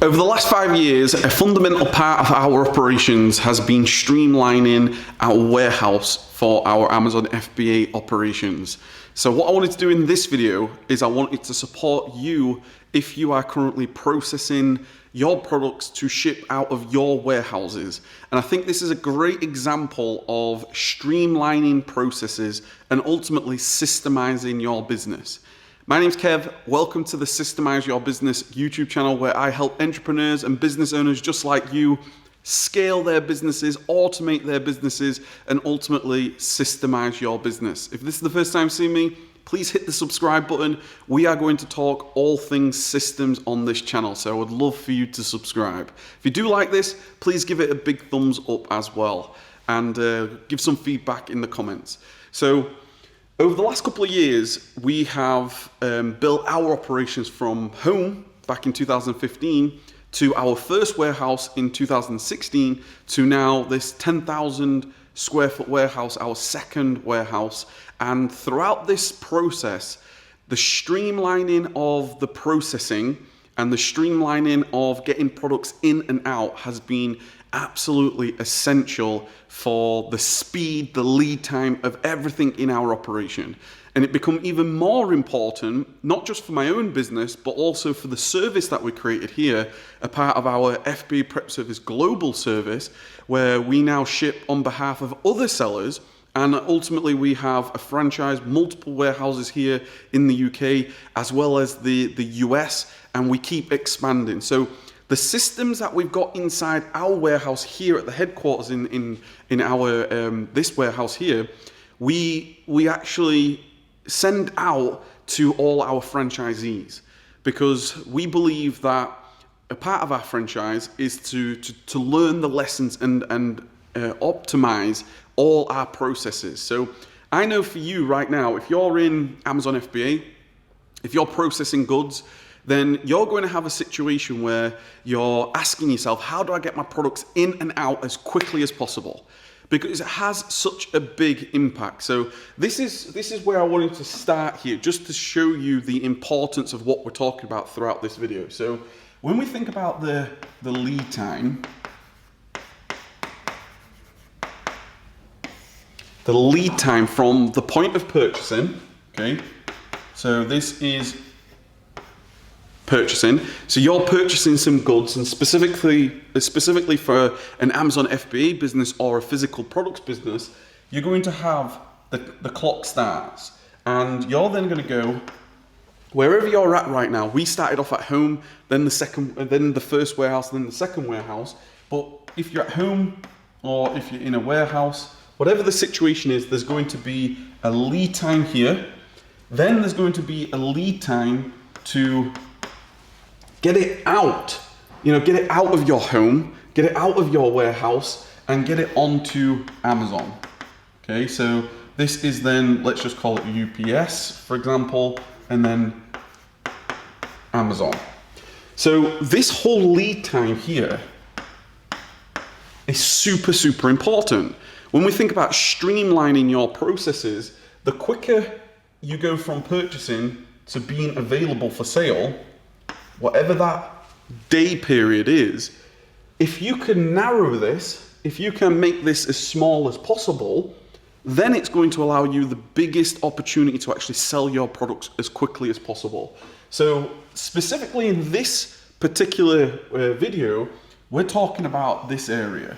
Over the last 5 years, a fundamental part of our operations has been streamlining our warehouse for our Amazon FBA operations. So what I wanted to do in this video is I wanted to support you if you are currently processing your products to ship out of your warehouses. And I think this is a great example of streamlining processes and ultimately systemizing your business. My name's Kev. Welcome to the Systemise Your Business YouTube channel, where I help entrepreneurs and business owners just like you scale their businesses, automate their businesses, and ultimately systemize your business. If this is the first time seeing me, please hit the subscribe button. We are going to talk all things systems on this channel, so I would love for you to subscribe. If you do like this, please give it a big thumbs up as well, and give some feedback in the comments. So over the last couple of years, we have built our operations from home back in 2015 to our first warehouse in 2016 to now this 10,000 square foot warehouse, our second warehouse. And throughout this process, the streamlining of the processing and the streamlining of getting products in and out has been absolutely essential for the speed, the lead time of everything in our operation. And it become even more important, not just for my own business, but also for the service that we created here, a part of our FBA Prep Service global service, where we now ship on behalf of other sellers. And ultimately we have a franchise, multiple warehouses here in the UK, as well as the US, and we keep expanding. So the systems that we've got inside our warehouse here at the headquarters in our this warehouse here, we actually send out to all our franchisees, because we believe that a part of our franchise is to learn the lessons and optimize all our processes. So I know for you right now, if you're in Amazon FBA, if you're processing goods, then you're going to have a situation where you're asking yourself, how do I get my products in and out as quickly as possible? Because it has such a big impact. So this is where I wanted to start here, just to show you the importance of what we're talking about throughout this video. So when we think about the lead time, from the point of purchasing, okay? So this is purchasing. So you're purchasing some goods, and specifically for an Amazon FBA business or a physical products business, you're going to have the clock starts, and you're then going to go wherever you're at right now. We started off at home, then the first warehouse, then the second warehouse. But if you're at home or if you're in a warehouse, whatever the situation is, there's going to be a lead time here. Then there's going to be a lead time to get it out, get it out of your home, get it out of your warehouse, and get it onto Amazon. Okay, so this is then, let's just call it UPS, for example, and then Amazon. So this whole lead time here is super, super important. When we think about streamlining your processes, the quicker you go from purchasing to being available for sale, whatever that day period is, if you can narrow this, if you can make this as small as possible, then it's going to allow you the biggest opportunity to actually sell your products as quickly as possible. So specifically in this particular video, we're talking about this area.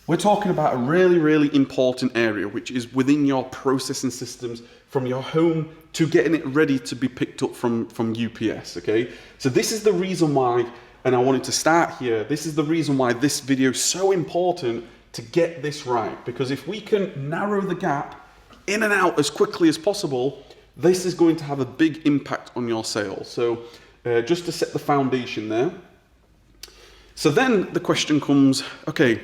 We're talking about a really, really important area, which is within your processing systems, from your home to getting it ready to be picked up from UPS, okay? So this is the reason why, and I wanted to start here, this is the reason why this video is so important to get this right. Because if we can narrow the gap in and out as quickly as possible, this is going to have a big impact on your sales. So just to set the foundation there. So then the question comes, okay,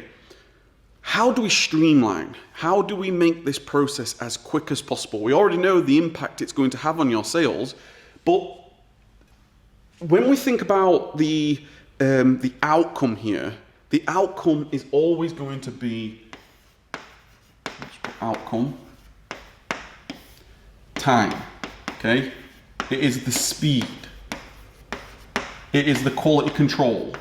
how do we streamline? How do we make this process as quick as possible? We already know the impact it's going to have on your sales, but when we think about the outcome here, the outcome is always going to be outcome time. Okay, it is the speed. it is the quality control.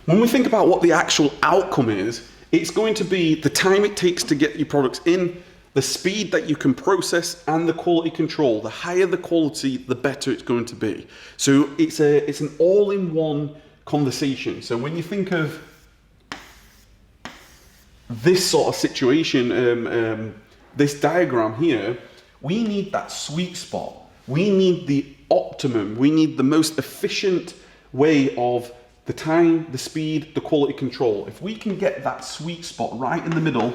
When we think about what the actual outcome is, it's going to be the time it takes to get your products in, the speed that you can process, and the quality control. The higher the quality, the better it's going to be. So it's an all-in-one conversation. So when you think of this sort of situation, this diagram here, we need that sweet spot. We need the optimum. We need the most efficient way of the time, the speed, the quality control. If we can get that sweet spot right in the middle,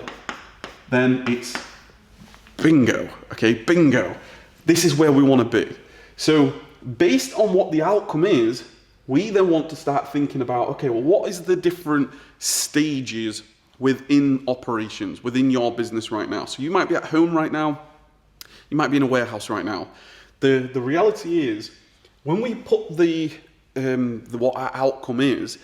then it's bingo, okay, bingo. This is where we want to be. So based on what the outcome is, we then want to start thinking about, okay, well, what is the different stages within operations, within your business right now? So you might be at home right now, you might be in a warehouse right now. The reality is, when we put what our outcome is,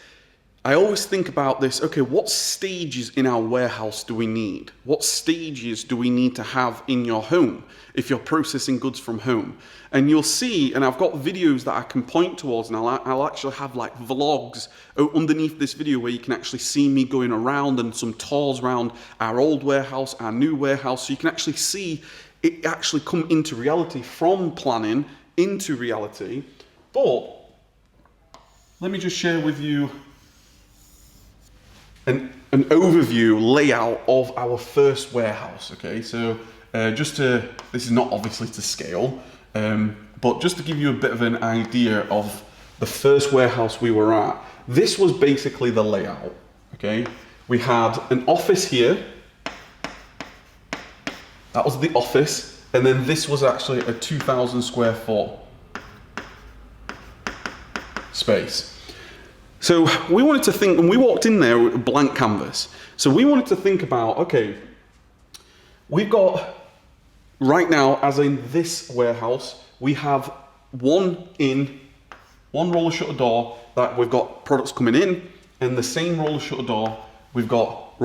I always think about this, okay, what stages in our warehouse do we need? What stages do we need to have in your home if you're processing goods from home? And you'll see, and I've got videos that I can point towards, and I'll actually have like vlogs underneath this video where you can actually see me going around and some tours around our old warehouse, our new warehouse, so you can actually see it actually come into reality, from planning into reality. But let me just share with you an overview layout of our first warehouse, okay? So this is not obviously to scale, but just to give you a bit of an idea of the first warehouse we were at, this was basically the layout, okay? We had an office here, that was the office, and then this was actually a 2,000 square foot space. So we wanted to think, and we walked in there with a blank canvas. So we wanted to think about, okay, we've got, right now, as in this warehouse, we have one roller shutter door that we've got products coming in, and the same roller shutter door, we've got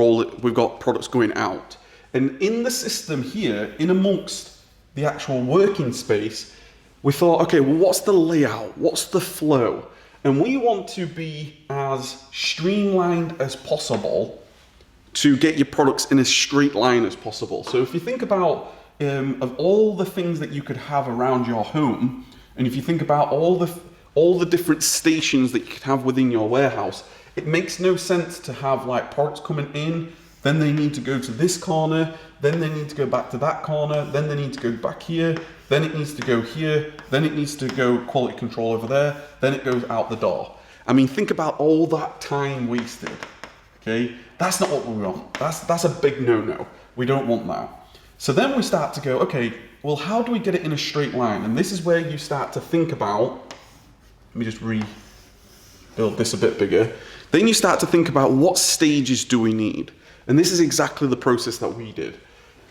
products going out. And in the system here, in amongst the actual working space, we thought, okay, well, what's the layout? What's the flow? And we want to be as streamlined as possible to get your products in a straight line as possible. So if you think about of all the things that you could have around your home, and if you think about all the different stations that you could have within your warehouse, it makes no sense to have like products coming in, then they need to go to this corner, then they need to go back to that corner, then they need to go back here, then it needs to go here, then it needs to go quality control over there, then it goes out the door. I mean, think about all that time wasted, okay? That's not what we want. That's a big no-no. We don't want that. So then we start to go, okay, well, how do we get it in a straight line? And this is where you start to think about, let me just rebuild this a bit bigger. Then you start to think about, what stages do we need? And this is exactly the process that we did.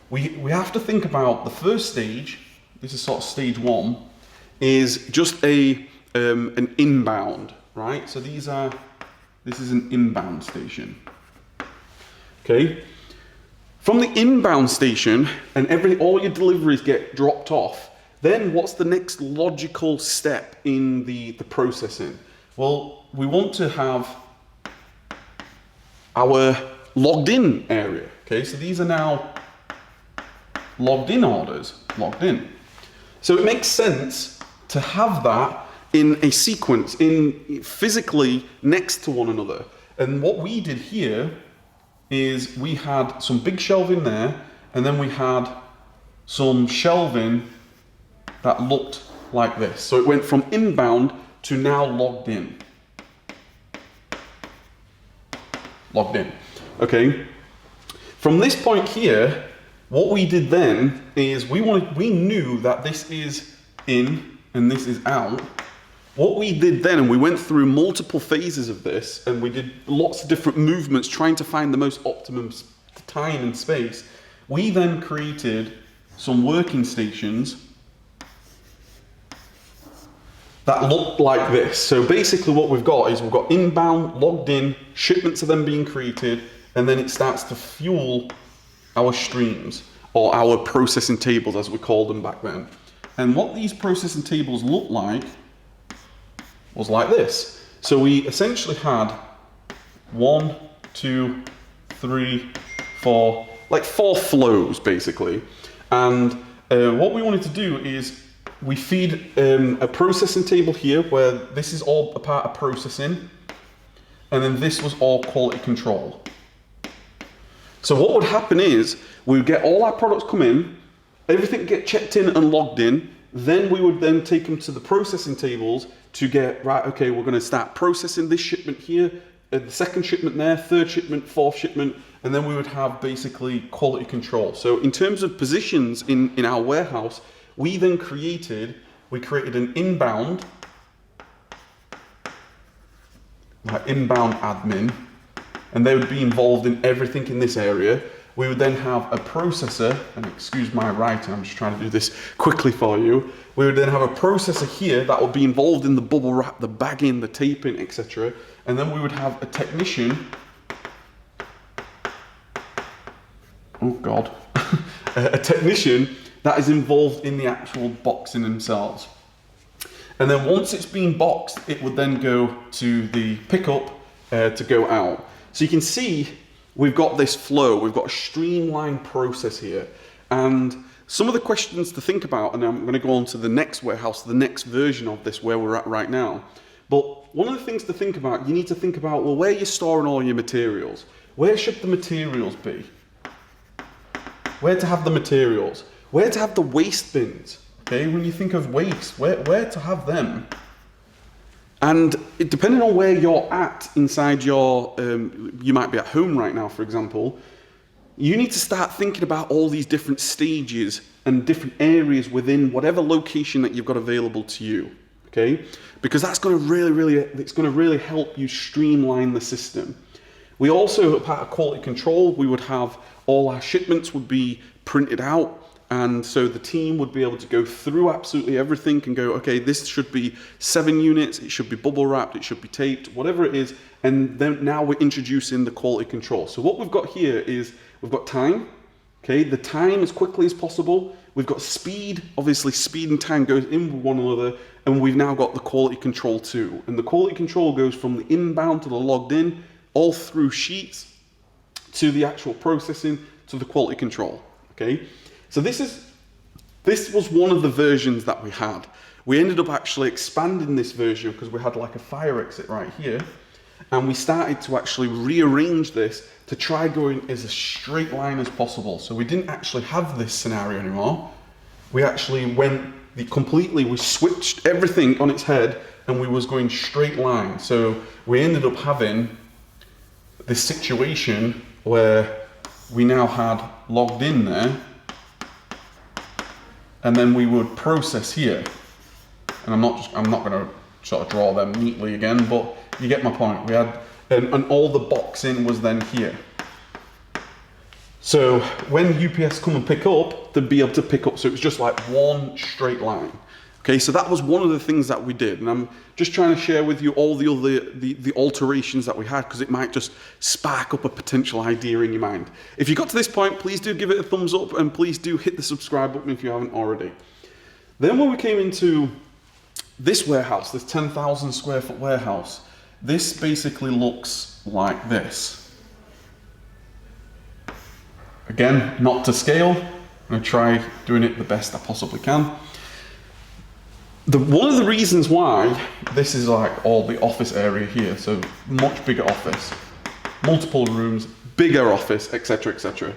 We have to think about the first stage, this is sort of stage one, is just an inbound, right? So this is an inbound station, okay? From the inbound station, and all your deliveries get dropped off, then what's the next logical step in the processing? Well, we want to have our logged in area, okay? So these are now logged in orders, logged in. So it makes sense to have that in a sequence, physically next to one another. And what we did here is we had some big shelving there, and then we had some shelving that looked like this. So it went from inbound to now logged in. Logged in, okay? From this point here, what we did then is we knew that this is in and this is out. What we did then, and we went through multiple phases of this, and we did lots of different movements trying to find the most optimum time and space. We then created some working stations that looked like this. So basically what we've got is we've got inbound, logged in, shipments are then being created, and then it starts to fuel our streams, or our processing tables as we called them back then. And what these processing tables look like was like this. So we essentially had 1, 2, 3, 4, like 4 flows basically. And what we wanted to do is we feed a processing table here where this is all a part of processing, and then this was all quality control. So what would happen is we would get all our products come in, everything get checked in and logged in, then we would then take them to the processing tables to get, right, okay, we're going to start processing this shipment here, the second shipment there, third shipment, fourth shipment, and then we would have basically quality control. So in terms of positions in our warehouse, we then created an inbound, like inbound admin, and they would be involved in everything in this area. We would then have a processor, and excuse my writing, I'm just trying to do this quickly for you. We would then have a processor here that would be involved in the bubble wrap, the bagging, the taping, etc. And then we would have a technician, oh God, a technician that is involved in the actual boxing themselves. And then once it's been boxed, it would then go to the pickup to go out. So you can see we've got this flow, we've got a streamlined process here. And some of the questions to think about, and I'm going to go on to the next warehouse, the next version of this where we're at right now. But one of the things to think about, you need to think about, well, where you're storing all your materials. Where should the materials be? Where to have the materials? Where to have the waste bins? Okay, when you think of waste, where to have them? And depending on where you're at inside your, you might be at home right now, for example, you need to start thinking about all these different stages and different areas within whatever location that you've got available to you, okay? Because that's going to it's going to really help you streamline the system. We also, part of quality control, we would have all our shipments would be printed out. And so the team would be able to go through absolutely everything and go, okay, this should be 7 units, it should be bubble wrapped, it should be taped, whatever it is. And then now we're introducing the quality control. So what we've got here is we've got time, okay, the time as quickly as possible. We've got speed, obviously speed and time goes in with one another. And we've now got the quality control too. And the quality control goes from the inbound to the logged in, all through sheets to the actual processing to the quality control, okay? So this was one of the versions that we had. We ended up actually expanding this version because we had like a fire exit right here. And we started to actually rearrange this to try going as a straight line as possible. So we didn't actually have this scenario anymore. We actually we switched everything on its head and we was going straight line. So we ended up having this situation where we now had logged in there, and then we would process here. And I'm not going to sort of draw them neatly again, but you get my point. We had, and all the boxing was then here. So when UPS come and pick up, they'd be able to pick up. So it was just like one straight line. Okay, so that was one of the things that we did. And I'm just trying to share with you all the other the alterations that we had, because it might just spark up a potential idea in your mind. If you got to this point, please do give it a thumbs up and please do hit the subscribe button if you haven't already. Then when we came into this warehouse, this 10,000 square foot warehouse, this basically looks like this. Again, not to scale. I'm going to try doing it the best I possibly can. One of the reasons why this is like all the office area here, so much bigger office, multiple rooms, bigger office, etc., etc.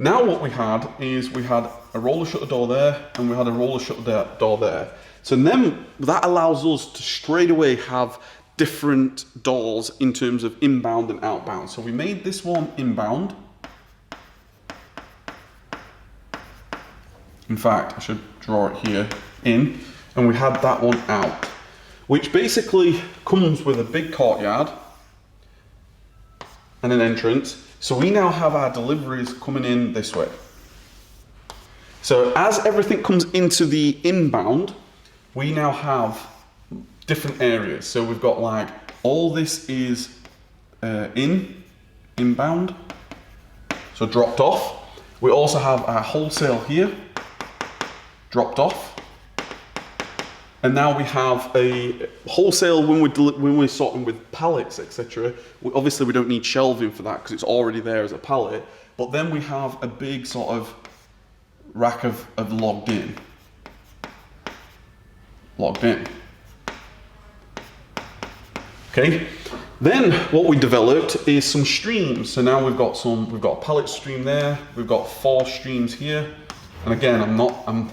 Now what we had is we had a roller shutter door there and we had a roller shutter door there. So then that allows us to straight away have different doors in terms of inbound and outbound. So we made this one inbound. In fact, I should draw it here in. And we had that one out, which basically comes with a big courtyard and an entrance. So we now have our deliveries coming in this way. So as everything comes into the inbound, we now have different areas. So we've got like, all this is inbound, so dropped off. We also have our wholesale here, dropped off. And now we have a wholesale when we're sorting with pallets, etc. Obviously, we don't need shelving for that because it's already there as a pallet. But then we have a big sort of rack of logged in. Okay. Then what we developed is some streams. So now we've got a pallet stream there. We've got 4 streams here. And again, I'm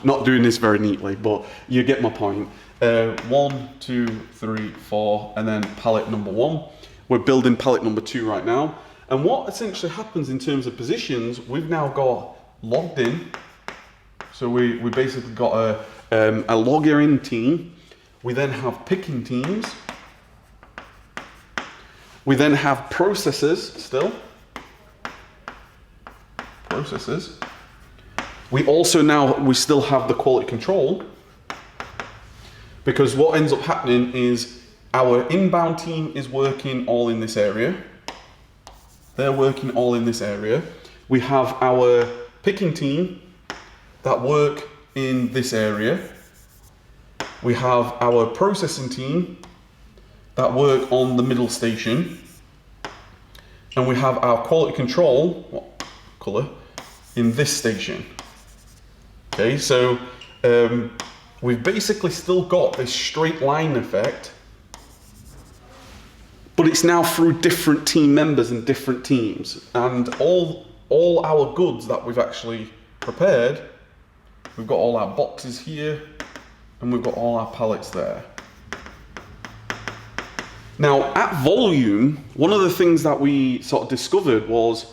not doing this very neatly, but you get my point. 1, 2, 3, 4, and then pallet number 1. We're building pallet number 2 right now. And what essentially happens in terms of positions, we've now got logged in. So we basically got a logger in team. We then have picking teams. We then have processors still. Processors. We still have the quality control, because what ends up happening is our inbound team is working all in this area. They're working all in this area. We have our picking team that work in this area. We have our processing team that work on the middle station. And we have our quality control, what color, in this station. Okay, so we've basically still got this straight line effect, but it's now through different team members and different teams. And all our goods that we've actually prepared, we've got all our boxes here, and we've got all our pallets there. Now, at volume, one of the things that we sort of discovered was,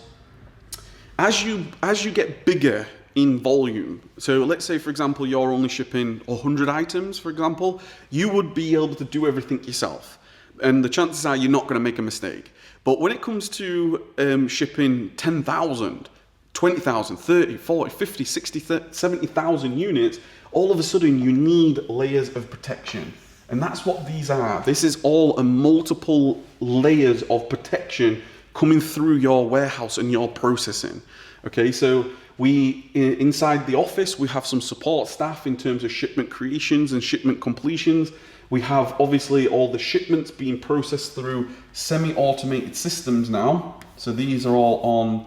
as you get bigger in volume, so let's say, for example, you're only shipping 100 items, for example, you would be able to do everything yourself. And the chances are you're not going to make a mistake. But when it comes to shipping 10,000, 20,000, 30, 40, 50, 60, 70,000 units, all of a sudden you need layers of protection. And that's what these are. This is all a multiple layers of protection coming through your warehouse and your processing. Okay, so inside the office, we have some support staff in terms of shipment creations and shipment completions. We have obviously all the shipments being processed through semi-automated systems now. So these are all on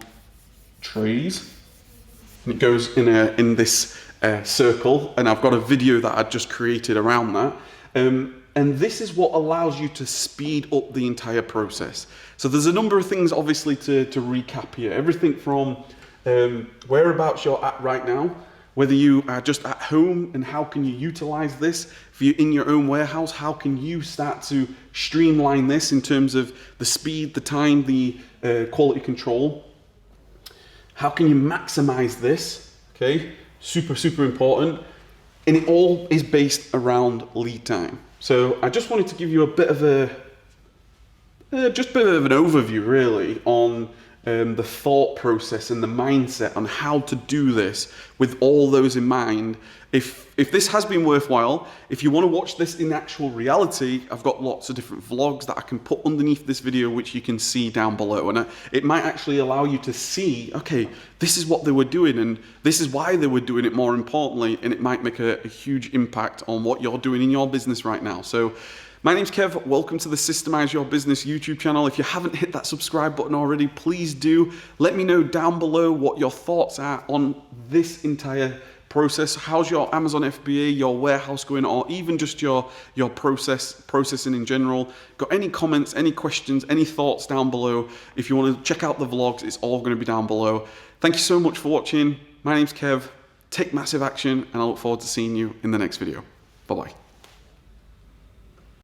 trays. And it goes in this circle, and I've got a video that I just created around that. And this is what allows you to speed up the entire process. So there's a number of things obviously to recap here. Everything from whereabouts you're at right now, whether you are just at home and how can you utilize this. If you're in your own warehouse, how can you start to streamline this in terms of the speed, the time, the quality control. How can you maximize this? Okay, super important. And it all is based around lead time. So I just wanted to give you a bit of an overview really on the thought process and the mindset on how to do this with all those in mind. If this has been worthwhile, if you want to watch this in actual reality, I've got lots of different vlogs that I can put underneath this video, which you can see down below. And it might actually allow you to see, okay, this is what they were doing and this is why they were doing it, more importantly, and it might make a huge impact on what you're doing in your business right now. So my name's Kev, welcome to the Systemise Your Business YouTube channel. If you haven't hit that subscribe button already, please do. Let me know down below what your thoughts are on this entire process. How's your Amazon FBA, your warehouse going, or even just your processing in general? Got any comments, any questions, any thoughts down below? If you want to check out the vlogs, it's all going to be down below. Thank you so much for watching. My name's Kev. Take massive action, and I look forward to seeing you in the next video. Bye-bye.